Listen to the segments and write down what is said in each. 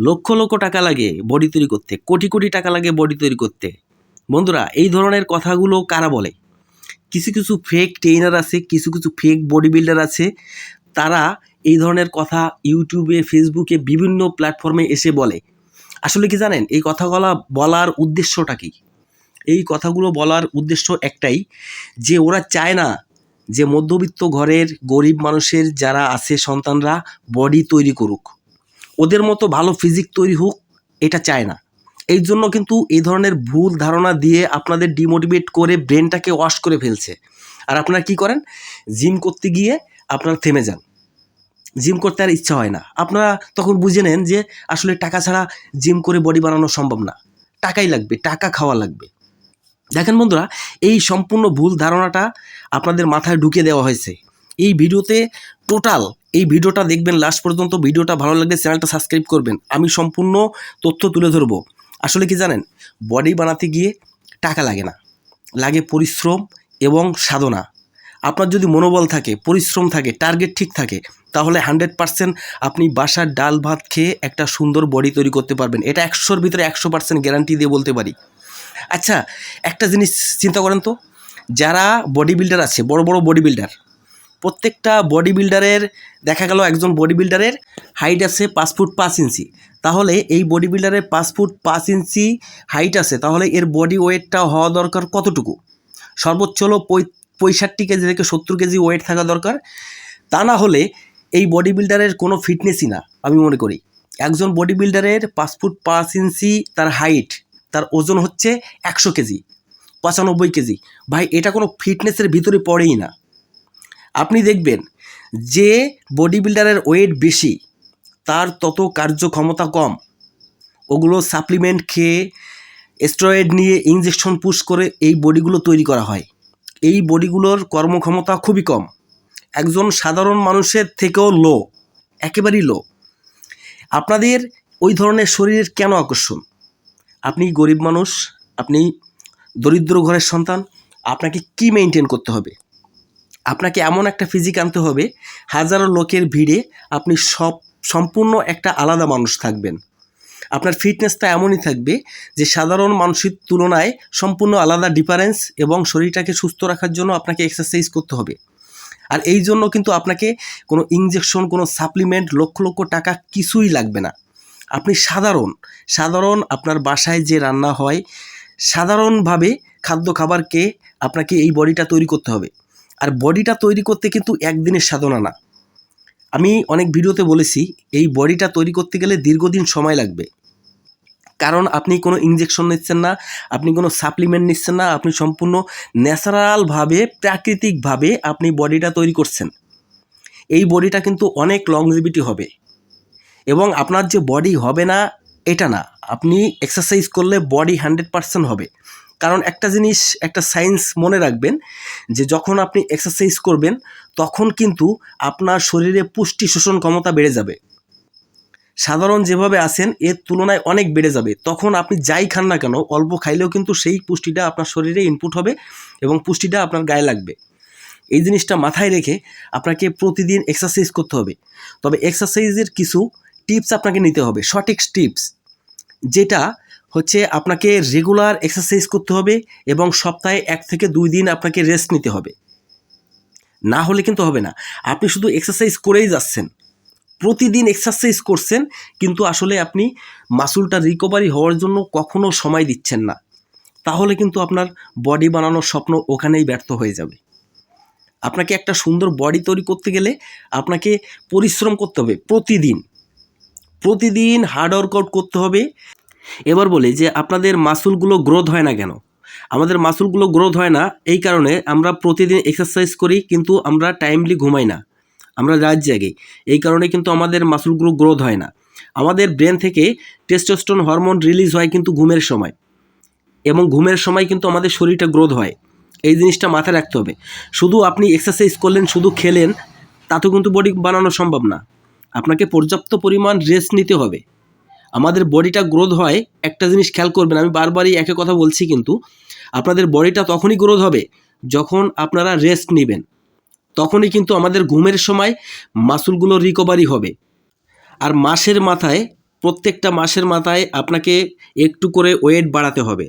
লক্ষ লক্ষ টাকা লাগে বডি তৈরি করতে, কোটি কোটি টাকা লাগে বডি তৈরি করতে। বন্ধুরা, এই ধরনের কথাগুলো কারা বলে? কিছু কিছু ফেক ট্রেনার আছে, কিছু কিছু ফেক বডি বিল্ডার আছে, তারা এই ধরনের কথা ইউটিউবে, ফেসবুকে, বিভিন্ন প্ল্যাটফর্মে এসে বলে। আসলে কি জানেন এই কথাগুলো বলার উদ্দেশ্যটা কি? এই কথাগুলো বলার উদ্দেশ্য একটাই, যে ওরা চায় না যে মধ্যবিত্ত ঘরের গরিব মানুষের যারা আছে সন্তানরা বডি তৈরি করুক, ওদের মতো ভালো ফিজিক তৈরি হোক, এটা চায় না। এই জন্য কিন্তু এই ধরনের ভুল ধারণা দিয়ে আপনাদের ডিমোটিভেট করে ব্রেনটাকে ওয়াশ করে ফেলছে। আর আপনারা কি করেন? জিম করতে গিয়ে আপনারা থেমে যান, জিম করতে আর ইচ্ছা হয় না। আপনারা তখন বুঝে নেন যে আসলে টাকা ছাড়া জিম করে বডি বানানো সম্ভব না, টাকাই লাগবে, টাকা খাওয়া লাগবে। দেখেন বন্ধুরা, এই সম্পূর্ণ ভুল ধারণাটা আপনাদের মাথায় ঢুকে দেওয়া হয়েছে এই ভিডিওতে। টোটাল এই ভিডিওটা দেখবেন লাস্ট পর্যন্ত। ভিডিওটা ভালো লাগলে চ্যানেলটা সাবস্ক্রাইব করবেন, আমি সম্পূর্ণ তথ্য তুলে ধরবো। আসলে কি জানেন, বডি বানাতে গিয়ে টাকা লাগে না, লাগে পরিশ্রম এবং সাধনা। আপনার যদি মনোবল থাকে, পরিশ্রম থাকে, টার্গেট ঠিক থাকে, তাহলে 100% আপনি বাসার ডাল ভাত খেয়ে একটা সুন্দর বডি তৈরি করতে পারবেন। এটা 100-র ভিতরে 100% গ্যারান্টি দিয়ে বলতে পারি। আচ্ছা, একটা জিনিস চিন্তা করেন তো, যারা বডি বিল্ডার আছে, বড় বড় বডি বিল্ডার, প্রত্যেকটা বডি বিল্ডারের দেখা গেল একজন বডি বিল্ডারের হাইট আছে 5 ফুট 5 ইঞ্চি। তাহলে এই বডি বিল্ডারের 5 ফুট 5 ইঞ্চি হাইট আছে, তাহলে এর বডি ওয়েটটা হওয়া দরকার কতটুকু? সর্বোচ্চ হলো 65 কেজি থেকে 70 কেজি ওয়েট থাকা দরকার। তা না হলে এই বডি বিল্ডারের কোনো ফিটনেসই না। আমি মনে করি একজন বডি বিল্ডারের 5 ফুট 5 ইঞ্চি তার হাইট, তার ওজন হচ্ছে 100 কেজি, 95 কেজি। ভাই, এটা কোনো ফিটনেসের ভিতরে পড়েই না। আপনি দেখবেন যে বডি বিল্ডারের ওয়েট বেশি, তার তত কার্যক্ষমতা কম। ওগুলো সাপ্লিমেন্ট খেয়ে, স্টেরয়েড নিয়ে, ইনজেকশন পুশ করে এই বডিগুলো তৈরি করা হয়। এই বডিগুলোর কর্মক্ষমতা খুবই কম, একজন সাধারণ মানুষের থেকেও লো, একেবারেই লো। আপনাদের ওই ধরনের শরীরের কেন আকর্ষণ? আপনি গরিব মানুষ, আপনি দরিদ্র ঘরের সন্তান, আপনাকে কি মেনটেন করতে হবে? আপনাকে এমন একটা ফিজিক আনতে হবে, হাজারো লোকের ভিড়ে আপনি সম্পূর্ণ একটা আলাদা মানুষ থাকবেন। আপনার ফিটনেসটা এমনই থাকবে যে সাধারণ মানুষের তুলনায় সম্পূর্ণ আলাদা ডিফারেন্স, এবং শরীরটাকে সুস্থ রাখার জন্য আপনাকে এক্সারসাইজ করতে হবে। আর এই জন্য কিন্তু আপনাকে কোনো ইনজেকশন, কোনো সাপ্লিমেন্ট, লক্ষ লক্ষ টাকা কিছুই লাগবে না। আপনি সাধারণ আপনার বাসায় যে রান্না হয়, সাধারণভাবে খাদ্য খাবারকে আপনাকে এই বডিটা তৈরি করতে হবে। আর বডিটা তৈরি করতে কিন্তু একদিনের সাধনা না। আমি অনেক ভিডিওতে বলেছি, এই বডিটা তৈরি করতে গেলে দীর্ঘদিন সময় লাগবে। কারণ আপনি কোনো ইনজেকশন নিচ্ছেন না, আপনি কোনো সাপ্লিমেন্ট নিচ্ছেন না, আপনি সম্পূর্ণ ন্যাচারালভাবে, প্রাকৃতিকভাবে আপনি বডিটা তৈরি করছেন। এই বডিটা কিন্তু অনেক লংজিভিটি হবে। এবং আপনার যে বডি হবে না এটা না, আপনি এক্সারসাইজ করলে বডি 100% হবে। কারণ একটা জিনিস, একটা সায়েন্স মনে রাখবেন, যে যখন আপনি এক্সারসাইজ করবেন তখন কিন্তু আপনার শরীরে পুষ্টি শোষণ ক্ষমতা বেড়ে যাবে। সাধারণ যেভাবে আছেন এর তুলনায় অনেক বেড়ে যাবে। তখন আপনি যাই খান না কেন, অল্প খাইলেও কিন্তু সেই পুষ্টিটা আপনার শরীরে ইনপুট হবে এবং পুষ্টিটা আপনার গায়ে লাগবে। এই জিনিসটা মাথায় রেখে আপনাকে প্রতিদিন এক্সারসাইজ করতে হবে। তবে এক্সারসাইজের কিছু টিপস আপনাকে নিতে হবে, সঠিক টিপস, যেটা হচ্ছে আপনাকে রেগুলার এক্সারসাইজ করতে হবে এবং সপ্তাহে 1 থেকে 2 দিন আপনাকে রেস্ট নিতে হবে। না হলে কিন্তু হবে না। আপনি শুধু এক্সারসাইজ করেই যাচ্ছেন, প্রতিদিন এক্সারসাইজ করছেন, কিন্তু আসলে আপনি মাসুলটা রিকভারি হওয়ার জন্য কখনো সময় দিচ্ছেন না। তাহলে কিন্তু আপনার বডি বানানোর স্বপ্ন ওখানেই ব্যর্থ হয়ে যাবে। আপনাকে একটা সুন্দর বডি তৈরি করতে গেলে আপনাকে পরিশ্রম করতে হবে, প্রতিদিন হার্ড ওয়ার্কআউট করতে হবে। এবার বলি যে আপনাদের মাসুলগুলো গ্রোথ হয় না কেন? আমাদের মাসুলগুলো গ্রোথ হয় না এই কারণে, আমরা প্রতিদিন এক্সারসাইজ করি কিন্তু আমরা টাইমলি ঘুমাই না, আমরা রাত জাগি। এই কারণে কিন্তু আমাদের মাসুলগুলো গ্রোথ হয় না। আমাদের ব্রেন থেকে টেস্টোস্টেরন হরমোন রিলিজ হয় কিন্তু ঘুমের সময়, এবং ঘুমের সময় কিন্তু আমাদের শরীরটা গ্রোথ হয়। এই জিনিসটা মাথায় রাখতে হবে। শুধু আপনি এক্সারসাইজ করলেন, শুধু খেলেন, তাতেও কিন্তু বডি বানানো সম্ভব না। আপনাকে পর্যাপ্ত পরিমাণ রেস্ট নিতে হবে। আমাদের বডিটা গ্রোথ হয়, একটা জিনিস খেয়াল করবেন, আমি বারবারই একই কথা বলছি, কিন্তু আপনাদের বডিটা তখনই গ্রোথ হবে যখন আপনারা রেস্ট নেবেন। তখনই কিন্তু আমাদের ঘুমের সময় মাসুলগুলো রিকভারি হবে। আর মাসের মাথায় প্রত্যেকটা মাসের মাথায় আপনাকে একটু করে ওয়েট বাড়াতে হবে,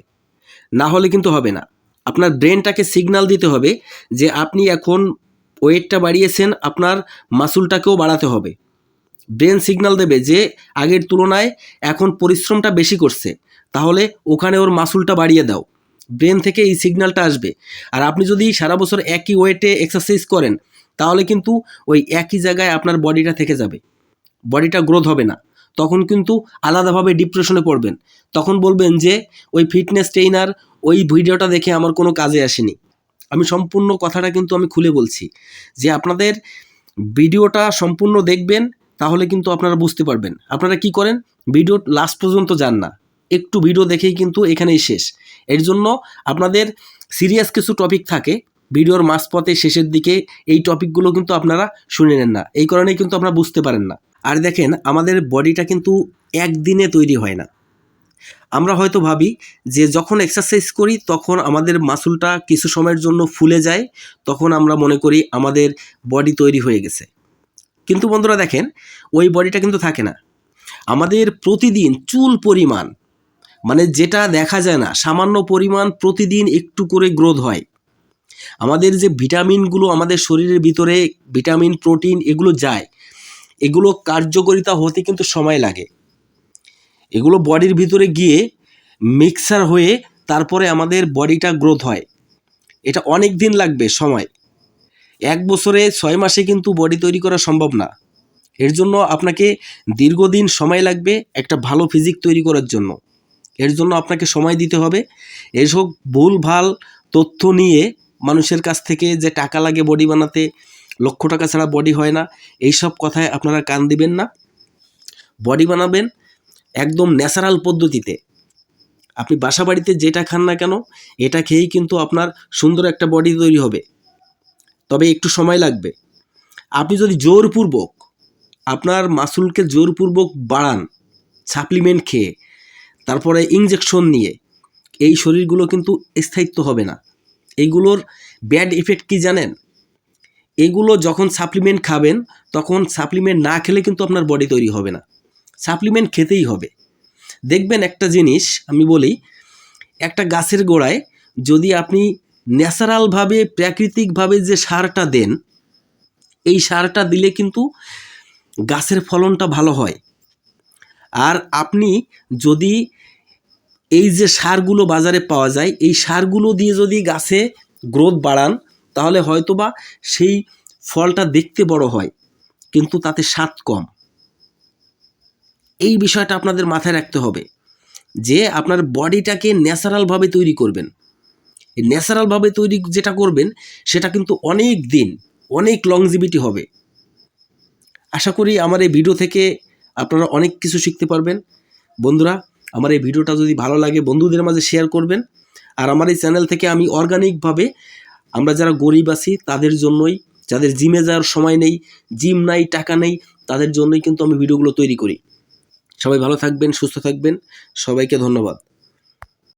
না হলে কিন্তু হবে না। আপনার ব্রেনটাকে সিগন্যাল দিতে হবে যে আপনি এখন ওয়েটটা বাড়িয়েছেন, আপনার মাসুলটাকেও বাড়াতে হবে। ব্রেন সিগন্যাল দেবে যে আগের তুলনায় এখন পরিশ্রমটা বেশি করছে, তাহলে ওখানে ওর মাসুলটা বাড়িয়ে দাও। ব্রেন থেকে এই সিগন্যালটা আসবে। আর আপনি যদি সারা বছর একই ওয়েটে এক্সারসাইজ করেন, তাহলে কিন্তু ওই একই জায়গায় আপনার বডিটা থেকে যাবে, বডিটা গ্রোথ হবে না। তখন কিন্তু আলাদাভাবে ডিপ্রেশনে পড়বেন। তখন বলবেন যে ওই ফিটনেস ট্রেইনার ওই ভিডিওটা দেখে আমার কোনো কাজে আসেনি। আমি সম্পূর্ণ কথাটা কিন্তু আমি খুলে বলছি যে আপনাদের ভিডিওটা সম্পূর্ণ দেখবেন, তাহলে কিন্তু আপনারা বুঝতে পারবেন। আপনারা কি করেন, ভিডিও লাস্ট পর্যন্ত যান না, একটু ভিডিও দেখেই কিন্তু এখানেই শেষ। এর জন্য আপনাদের সিরিয়াস কিছু টপিক থাকে ভিডিওর মাঝপথে শেষের দিকে, এই টপিকগুলো কিন্তু আপনারা শুনে নেন না, এই কারণেই কিন্তু আপনারা বুঝতে পারেন না। আর দেখেন, আমাদের বডিটা কিন্তু একদিনে তৈরি হয় না। আমরা হয়তো ভাবি যে যখন এক্সারসাইজ করি তখন আমাদের মাসুলটা কিছু সময়ের জন্য ফুলে যায়, তখন আমরা মনে করি আমাদের বডি তৈরি হয়ে গেছে। কিন্তু বন্ধুরা দেখেন, ওই বডিটা কিন্তু থাকে না। আমাদের প্রতিদিন চুল পরিমাণ, মানে যেটা দেখা যায় না, সামান্য পরিমাণ প্রতিদিন একটু করে গ্রোথ হয়। আমাদের যে ভিটামিনগুলো আমাদের শরীরের ভিতরে, ভিটামিন প্রোটিন এগুলো যায়, এগুলো কার্যকারিতা হতে কিন্তু সময় লাগে। এগুলো বডির ভিতরে গিয়ে মিক্সার হয়ে তারপরে আমাদের বডিটা গ্রোথ হয়। এটা অনেক দিন লাগবে সময়। 1 বছরে 6 মাসে কিন্তু বডি তৈরি করা সম্ভব না। এর জন্য আপনাকে দীর্ঘদিন সময় লাগবে একটা ভালো ফিজিক তৈরি করার জন্য। এর জন্য আপনাকে সময় দিতে হবে। এসব ভুলভাল তথ্য নিয়ে মানুষের কাছ থেকে যে টাকা লাগে বডি বানাতে, লক্ষ টাকা ছাড়া বডি হয় না, এইসব কথায় আপনারা কান দিবেন না। বডি বানাবেন একদম ন্যাচারাল পদ্ধতিতে। আপনি বাসা বাড়িতে যেটা খান না কেন, এটা খেয়েই কিন্তু আপনার সুন্দর একটা বডি তৈরি হবে, তবে একটু সময় লাগবে। আপনি যদি জোরপূর্বক আপনার মাসুলকে জোরপূর্বক বাড়ান সাপ্লিমেন্ট খেয়ে, তারপরে ইনজেকশন নিয়ে, এই শরীরগুলো কিন্তু স্থায়িত্ব হবে না। এইগুলোর ব্যাড ইফেক্ট কি জানেন? এগুলো যখন সাপ্লিমেন্ট খাবেন, তখন সাপ্লিমেন্ট না খেলে কিন্তু আপনার বডি তৈরি হবে না, সাপ্লিমেন্ট খেতেই হবে। দেখবেন একটা জিনিস আমি বলি, একটা গাছের গোড়ায় যদি আপনি ন্যাচারালভাবে প্রাকৃতিকভাবে যে সারটা দেন, এই সারটা দিলে কিন্তু গাছের ফলনটা ভালো হয়। আর আপনি যদি এই যে সারগুলো বাজারে পাওয়া যায়, এই সারগুলো দিয়ে যদি গাছে গ্রোথ বাড়ান, তাহলে হয়তোবা সেই ফলটা দেখতে বড় হয়, কিন্তু তাতে স্বাদ কম। এই বিষয়টা আপনাদের মাথায় রাখতে হবে যে আপনার বডিটাকে ন্যাচারালভাবে তৈরি করবেন। এই ন্যাচারালভাবে তৈরি যেটা করবেন, সেটা কিন্তু অনেক দিন, অনেক লংজিভিটি হবে। আশা করি আমার এই ভিডিও থেকে আপনারা অনেক কিছু শিখতে পারবেন। বন্ধুরা, আমার এই ভিডিওটা যদি ভালো লাগে বন্ধুদের মাঝে শেয়ার করবেন। আর আমার এই চ্যানেল থেকে আমি অর্গানিকভাবে, আমরা যারা গরিব আছি তাদের জন্যই, যাদের জিমে যাওয়ার সময় নেই, জিম নাই, টাকা নেই, তাদের জন্যই কিন্তু আমি ভিডিওগুলো তৈরি করি। সবাই ভালো থাকবেন, সুস্থ থাকবেন, সবাইকে ধন্যবাদ।